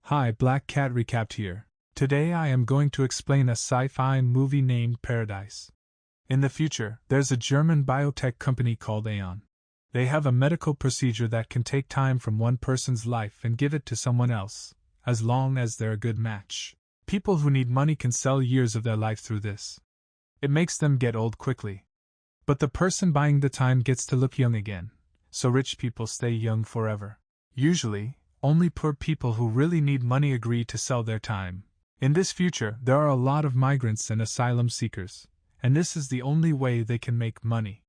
Hi, Black Cat Recapped here. Today I am going to explain a sci-fi movie named Paradise. In the future, there's a German biotech company called Aeon. They have a medical procedure that can take time from one person's life and give it to someone else, as long as they're a good match. People who need money can sell years of their life through this. It makes them get old quickly. But the person buying the time gets to look young again, so rich people stay young forever. Usually, only poor people who really need money agree to sell their time. In this future, there are a lot of migrants and asylum seekers, and this is the only way they can make money.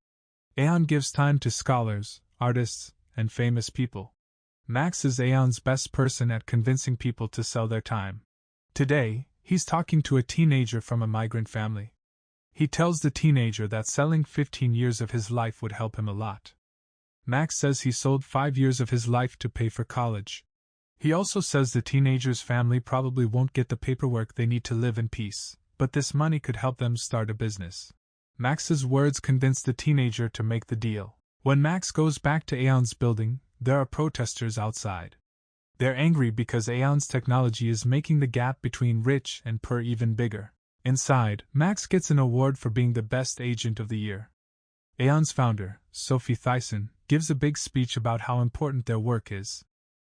Aeon gives time to scholars, artists, and famous people. Max is Aeon's best person at convincing people to sell their time. Today, he's talking to a teenager from a migrant family. He tells the teenager that selling 15 years of his life would help him a lot. Max says he sold 5 years of his life to pay for college. He also says the teenager's family probably won't get the paperwork they need to live in peace, but this money could help them start a business. Max's words convince the teenager to make the deal. When Max goes back to Aeon's building, there are protesters outside. They're angry because Aeon's technology is making the gap between rich and poor even bigger. Inside, Max gets an award for being the best agent of the year. Aeon's founder, Sophie Thyssen, gives a big speech about how important their work is.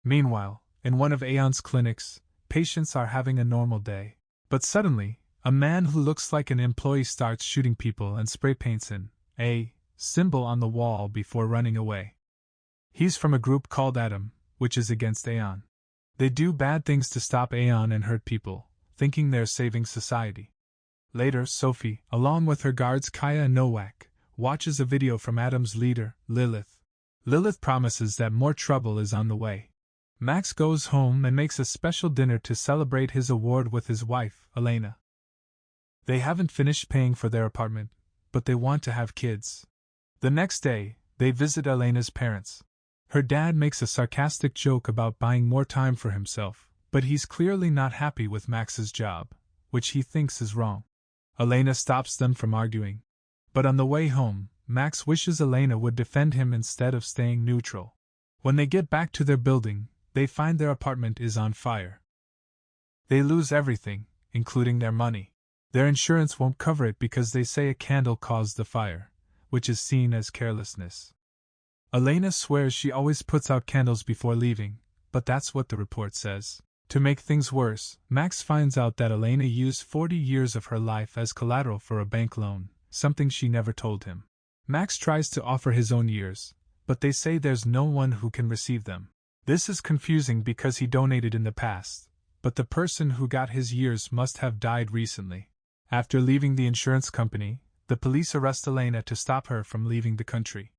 Meanwhile, in one of Aeon's clinics, patients are having a normal day. But suddenly, a man who looks like an employee starts shooting people and spray paints an A symbol on the wall before running away. He's from a group called Atom, which is against Aeon. They do bad things to stop Aeon and hurt people, thinking they're saving society. Later, Sophie, along with her guards Kaya and Nowak, watches a video from Atom's leader, Lilith. Lilith promises that more trouble is on the way. Max goes home and makes a special dinner to celebrate his award with his wife, Elena. They haven't finished paying for their apartment, but they want to have kids. The next day, they visit Elena's parents. Her dad makes a sarcastic joke about buying more time for himself, but he's clearly not happy with Max's job, which he thinks is wrong. Elena stops them from arguing. But on the way home, Max wishes Elena would defend him instead of staying neutral. When they get back to their building, they find their apartment is on fire. They lose everything, including their money. Their insurance won't cover it because they say a candle caused the fire, which is seen as carelessness. Elena swears she always puts out candles before leaving, but that's what the report says. To make things worse, Max finds out that Elena used 40 years of her life as collateral for a bank loan, something she never told him. Max tries to offer his own years, but they say there's no one who can receive them. This is confusing because he donated in the past, but the person who got his years must have died recently. After leaving the insurance company, the police arrest Elena to stop her from leaving the country.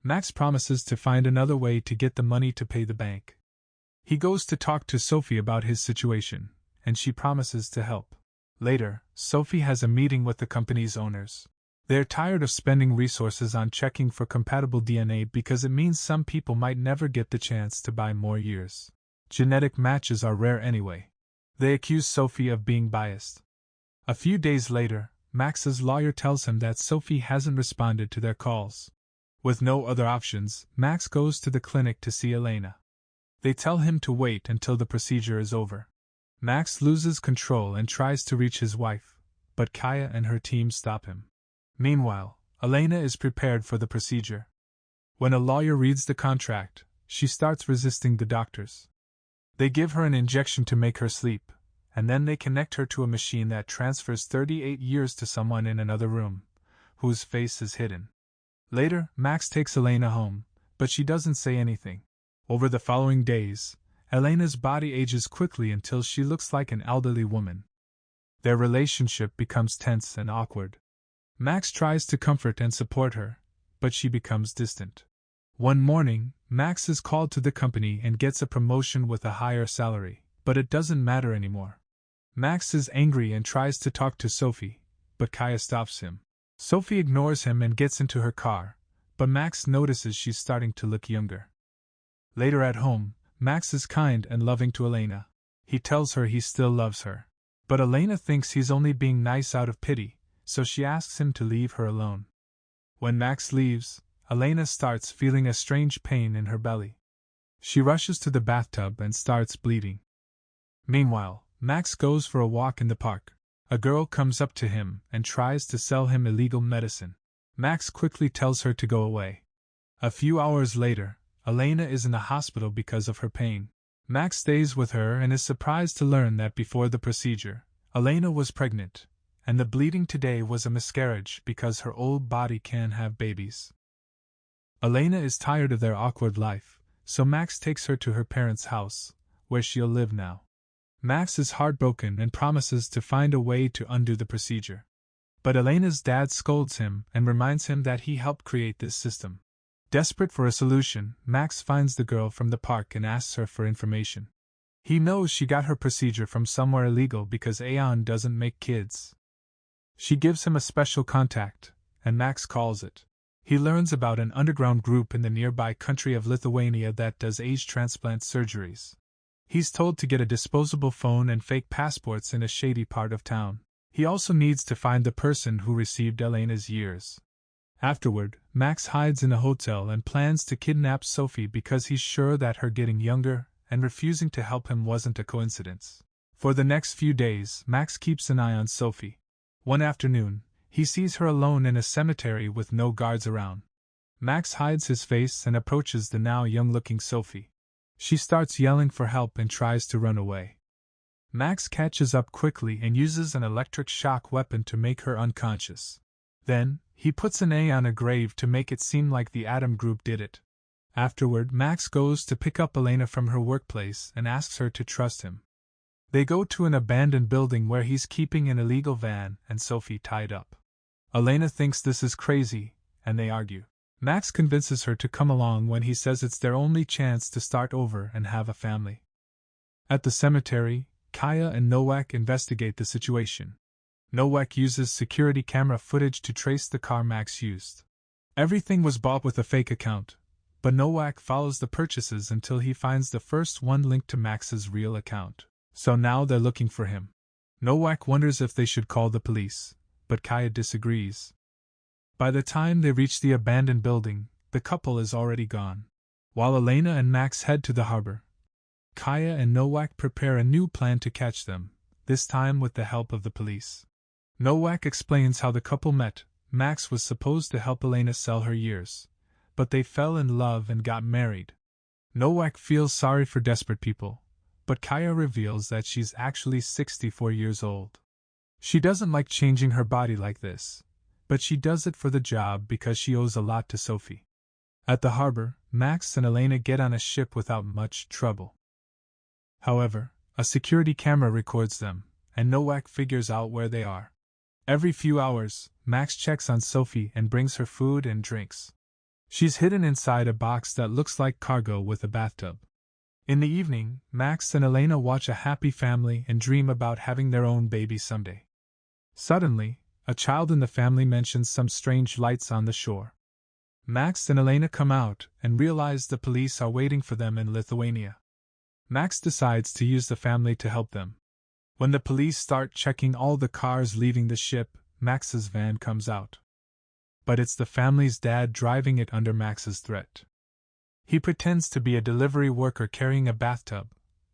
Max promises to find another way to get the money to pay the bank. He goes to talk to Sophie about his situation, and she promises to help. Later, Sophie has a meeting with the company's owners. They're tired of spending resources on checking for compatible DNA because it means some people might never get the chance to buy more years. Genetic matches are rare anyway. They accuse Sophie of being biased. A few days later, Max's lawyer tells him that Sophie hasn't responded to their calls. With no other options, Max goes to the clinic to see Elena. They tell him to wait until the procedure is over. Max loses control and tries to reach his wife, but Kaya and her team stop him. Meanwhile, Elena is prepared for the procedure. When a lawyer reads the contract, she starts resisting the doctors. They give her an injection to make her sleep, and then they connect her to a machine that transfers 38 years to someone in another room, whose face is hidden. Later, Max takes Elena home, but she doesn't say anything. Over the following days, Elena's body ages quickly until she looks like an elderly woman. Their relationship becomes tense and awkward. Max tries to comfort and support her, but she becomes distant. One morning, Max is called to the company and gets a promotion with a higher salary, but it doesn't matter anymore. Max is angry and tries to talk to Sophie, but Kaya stops him. Sophie ignores him and gets into her car, but Max notices she's starting to look younger. Later at home, Max is kind and loving to Elena. He tells her he still loves her. But Elena thinks he's only being nice out of pity, so she asks him to leave her alone. When Max leaves, Elena starts feeling a strange pain in her belly. She rushes to the bathtub and starts bleeding. Meanwhile, Max goes for a walk in the park. A girl comes up to him and tries to sell him illegal medicine. Max quickly tells her to go away. A few hours later, Elena is in the hospital because of her pain. Max stays with her and is surprised to learn that before the procedure, Elena was pregnant, and the bleeding today was a miscarriage because her old body can't have babies. Elena is tired of their awkward life, so Max takes her to her parents' house, where she'll live now. Max is heartbroken and promises to find a way to undo the procedure. But Elena's dad scolds him and reminds him that he helped create this system. Desperate for a solution, Max finds the girl from the park and asks her for information. He knows she got her procedure from somewhere illegal because Aeon doesn't make kids. She gives him a special contact, and Max calls it. He learns about an underground group in the nearby country of Lithuania that does age transplant surgeries. He's told to get a disposable phone and fake passports in a shady part of town. He also needs to find the person who received Elena's years. Afterward, Max hides in a hotel and plans to kidnap Sophie because he's sure that her getting younger and refusing to help him wasn't a coincidence. For the next few days, Max keeps an eye on Sophie. One afternoon, he sees her alone in a cemetery with no guards around. Max hides his face and approaches the now young-looking Sophie. She starts yelling for help and tries to run away. Max catches up quickly and uses an electric shock weapon to make her unconscious. Then, he puts an A on a grave to make it seem like the Atom Group did it. Afterward, Max goes to pick up Elena from her workplace and asks her to trust him. They go to an abandoned building where he's keeping an illegal van and Sophie tied up. Elena thinks this is crazy, and they argue. Max convinces her to come along when he says it's their only chance to start over and have a family. At the cemetery, Kaya and Nowak investigate the situation. Nowak uses security camera footage to trace the car Max used. Everything was bought with a fake account, but Nowak follows the purchases until he finds the first one linked to Max's real account. So now they're looking for him. Nowak wonders if they should call the police, but Kaya disagrees. By the time they reach the abandoned building, the couple is already gone. While Elena and Max head to the harbor, Kaya and Nowak prepare a new plan to catch them, this time with the help of the police. Nowak explains how the couple met. Max was supposed to help Elena sell her years, but they fell in love and got married. Nowak feels sorry for desperate people, but Kaya reveals that she's actually 64 years old. She doesn't like changing her body like this, but she does it for the job because she owes a lot to Sophie. At the harbor, Max and Elena get on a ship without much trouble. However, a security camera records them, and Nowak figures out where they are. Every few hours, Max checks on Sophie and brings her food and drinks. She's hidden inside a box that looks like cargo with a bathtub. In the evening, Max and Elena watch a happy family and dream about having their own baby someday. Suddenly, a child in the family mentions some strange lights on the shore. Max and Elena come out and realize the police are waiting for them in Lithuania. Max decides to use the family to help them. When the police start checking all the cars leaving the ship, Max's van comes out. But it's the family's dad driving it under Max's threat. He pretends to be a delivery worker carrying a bathtub,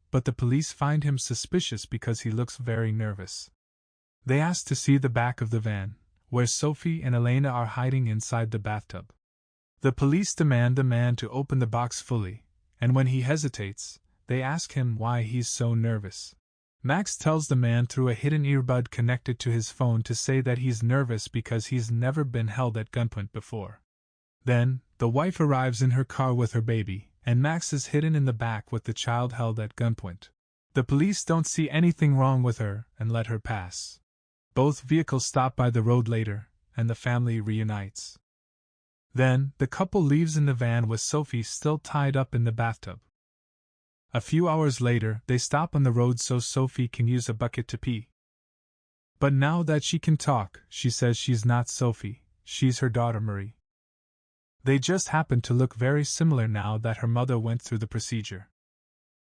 but the police find him suspicious because he looks very nervous. They ask to see the back of the van, where Sophie and Elena are hiding inside the bathtub. The police demand the man to open the box fully, and when he hesitates, they ask him why he's so nervous. Max tells the man through a hidden earbud connected to his phone to say that he's nervous because he's never been held at gunpoint before. Then, the wife arrives in her car with her baby, and Max is hidden in the back with the child held at gunpoint. The police don't see anything wrong with her and let her pass. Both vehicles stop by the road later, and the family reunites. Then, the couple leaves in the van with Sophie still tied up in the bathtub. A few hours later, they stop on the road so Sophie can use a bucket to pee. But now that she can talk, she says she's not Sophie, she's her daughter Marie. They just happen to look very similar now that her mother went through the procedure.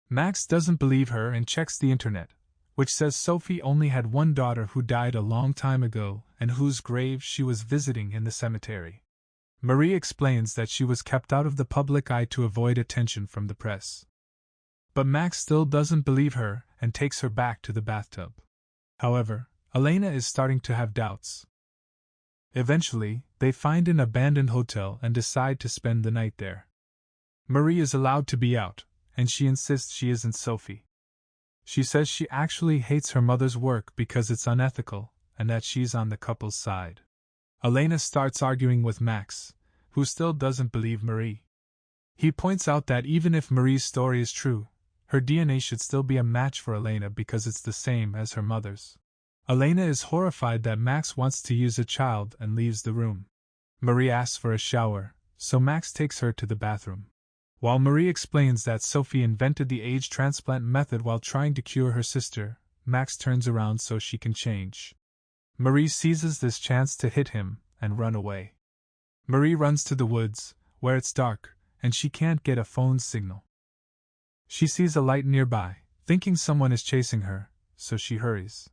Max doesn't believe her and checks the internet, which says Sophie only had one daughter who died a long time ago and whose grave she was visiting in the cemetery. Marie explains that she was kept out of the public eye to avoid attention from the press. But Max still doesn't believe her and takes her back to the bathtub. However, Elena is starting to have doubts. Eventually, they find an abandoned hotel and decide to spend the night there. Marie is allowed to be out, and she insists she isn't Sophie. She says she actually hates her mother's work because it's unethical, and that she's on the couple's side. Elena starts arguing with Max, who still doesn't believe Marie. He points out that even if Marie's story is true, her DNA should still be a match for Elena because it's the same as her mother's. Elena is horrified that Max wants to use a child and leaves the room. Marie asks for a shower, so Max takes her to the bathroom. While Marie explains that Sophie invented the age transplant method while trying to cure her sister, Max turns around so she can change. Marie seizes this chance to hit him and run away. Marie runs to the woods, where it's dark, and she can't get a phone signal. She sees a light nearby, thinking someone is chasing her, so she hurries.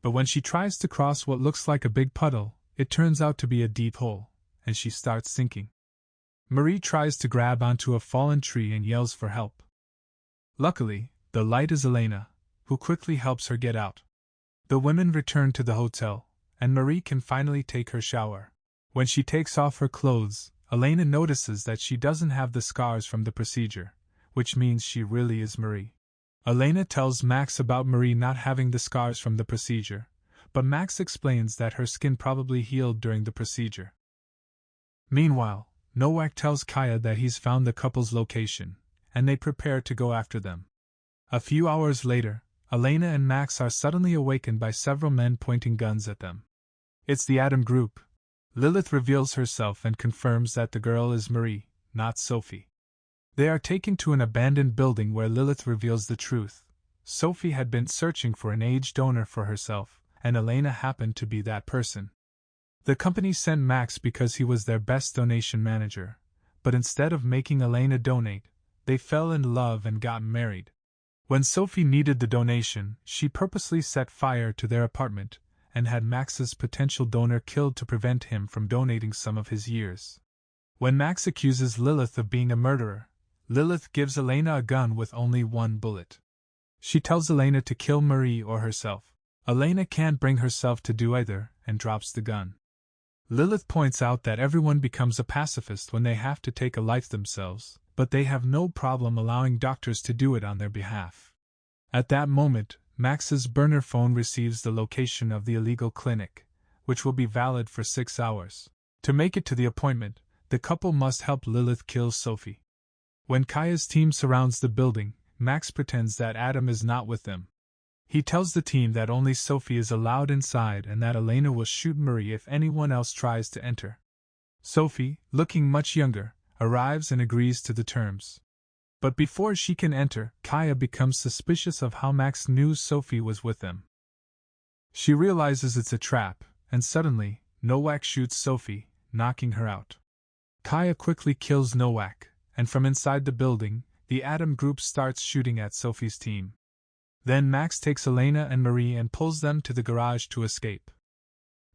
But when she tries to cross what looks like a big puddle, it turns out to be a deep hole, and she starts sinking. Marie tries to grab onto a fallen tree and yells for help. Luckily, the light is Elena, who quickly helps her get out. The women return to the hotel, and Marie can finally take her shower. When she takes off her clothes, Elena notices that she doesn't have the scars from the procedure, which means she really is Marie. Elena tells Max about Marie not having the scars from the procedure, but Max explains that her skin probably healed during the procedure. Meanwhile, Nowak tells Kaya that he's found the couple's location, and they prepare to go after them. A few hours later, Elena and Max are suddenly awakened by several men pointing guns at them. It's the Adam group. Lilith reveals herself and confirms that the girl is Marie, not Sophie. They are taken to an abandoned building where Lilith reveals the truth. Sophie had been searching for an age donor for herself, and Elena happened to be that person. The company sent Max because he was their best donation manager, but instead of making Elena donate, they fell in love and got married. When Sophie needed the donation, she purposely set fire to their apartment and had Max's potential donor killed to prevent him from donating some of his years. When Max accuses Lilith of being a murderer, Lilith gives Elena a gun with only one bullet. She tells Elena to kill Marie or herself. Elena can't bring herself to do either and drops the gun. Lilith points out that everyone becomes a pacifist when they have to take a life themselves, but they have no problem allowing doctors to do it on their behalf. At that moment, Max's burner phone receives the location of the illegal clinic, which will be valid for 6 hours. To make it to the appointment, the couple must help Lilith kill Sophie. When Kaya's team surrounds the building, Max pretends that Adam is not with them. He tells the team that only Sophie is allowed inside and that Elena will shoot Marie if anyone else tries to enter. Sophie, looking much younger, arrives and agrees to the terms. But before she can enter, Kaya becomes suspicious of how Max knew Sophie was with them. She realizes it's a trap, and suddenly, Nowak shoots Sophie, knocking her out. Kaya quickly kills Nowak, and from inside the building, the Adam group starts shooting at Sophie's team. Then Max takes Elena and Marie and pulls them to the garage to escape.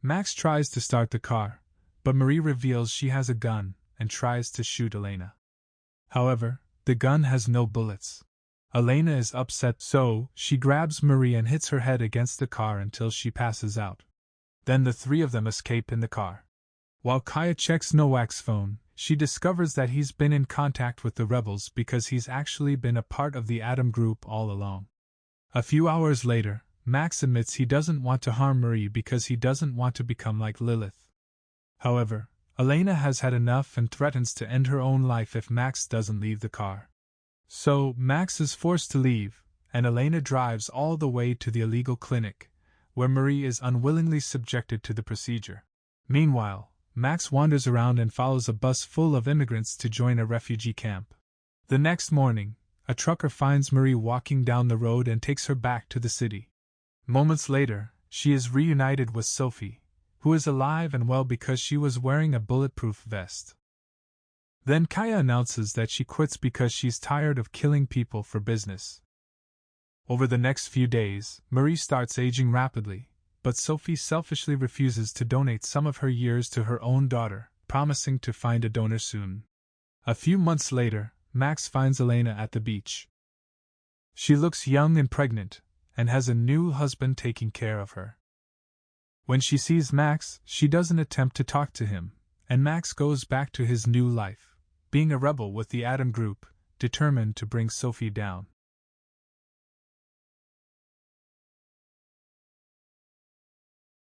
Max tries to start the car, but Marie reveals she has a gun and tries to shoot Elena. However, the gun has no bullets. Elena is upset, so she grabs Marie and hits her head against the car until she passes out. Then the three of them escape in the car. While Kaya checks Nowak's phone, she discovers that he's been in contact with the rebels because he's actually been a part of the Adam group all along. A few hours later, Max admits he doesn't want to harm Marie because he doesn't want to become like Lilith. However, Elena has had enough and threatens to end her own life if Max doesn't leave the car. So, Max is forced to leave, and Elena drives all the way to the illegal clinic, where Marie is unwillingly subjected to the procedure. Meanwhile, Max wanders around and follows a bus full of immigrants to join a refugee camp. The next morning, a trucker finds Marie walking down the road and takes her back to the city. Moments later, she is reunited with Sophie, who is alive and well because she was wearing a bulletproof vest. Then Kaya announces that she quits because she's tired of killing people for business. Over the next few days, Marie starts aging rapidly, but Sophie selfishly refuses to donate some of her years to her own daughter, promising to find a donor soon. A few months later, Max finds Elena at the beach. She looks young and pregnant, and has a new husband taking care of her. When she sees Max, she doesn't attempt to talk to him, and Max goes back to his new life, being a rebel with the Atom Group, determined to bring Sophie down.